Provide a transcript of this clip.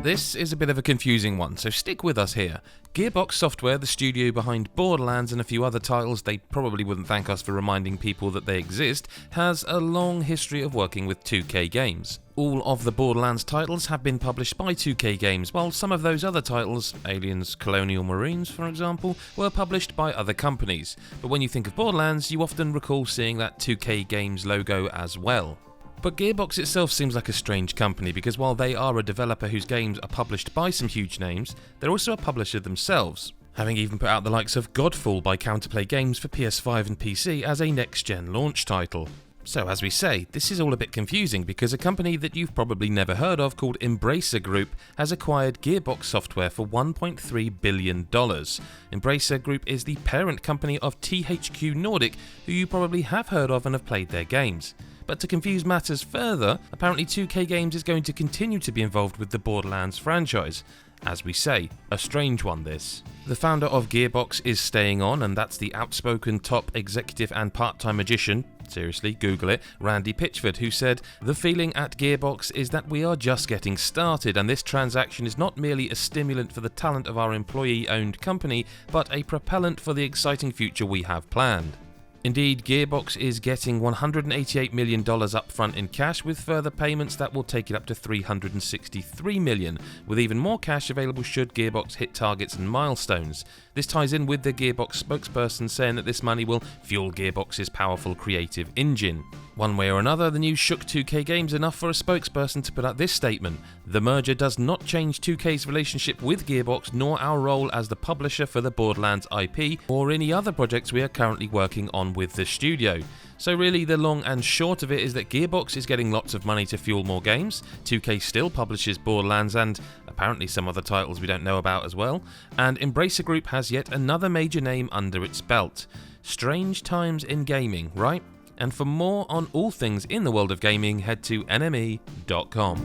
This is a bit of a confusing one, so stick with us here. Gearbox Software, the studio behind Borderlands and a few other titles they probably wouldn't thank us for reminding people that they exist, has a long history of working with 2K games. All of the Borderlands titles have been published by 2K games, while some of those other titles, Aliens Colonial Marines for example, were published by other companies. But when you think of Borderlands, you often recall seeing that 2K games logo as well. But Gearbox itself seems like a strange company because while they are a developer whose games are published by some huge names, they're also a publisher themselves, having even put out the likes of Godfall by Counterplay Games for PS5 and PC as a next-gen launch title. So as we say, this is all a bit confusing because a company that you've probably never heard of called Embracer Group has acquired Gearbox Software for $1.3 billion. Embracer Group is the parent company of THQ Nordic, who you probably have heard of and have played their games. But to confuse matters further, apparently 2K Games is going to continue to be involved with the Borderlands franchise. As we say, a strange one this. The founder of Gearbox is staying on, and that's the outspoken top executive and part-time magician, seriously, Google it, Randy Pitchford, who said, "The feeling at Gearbox is that we are just getting started, and this transaction is not merely a stimulant for the talent of our employee-owned company, but a propellant for the exciting future we have planned." Indeed, Gearbox is getting $188 million upfront in cash, with further payments that will take it up to $363 million, with even more cash available should Gearbox hit targets and milestones. This ties in with the Gearbox spokesperson saying that this money will fuel Gearbox's powerful creative engine. One way or another, the news shook 2K Games enough for a spokesperson to put out this statement: "The merger does not change 2K's relationship with Gearbox, nor our role as the publisher for the Borderlands IP, or any other projects we are currently working on with the studio." So really, the long and short of it is that Gearbox is getting lots of money to fuel more games, 2K still publishes Borderlands and apparently some other titles we don't know about as well, and Embracer Group has yet another major name under its belt. Strange times in gaming, right? And for more on all things in the world of gaming, head to nme.com.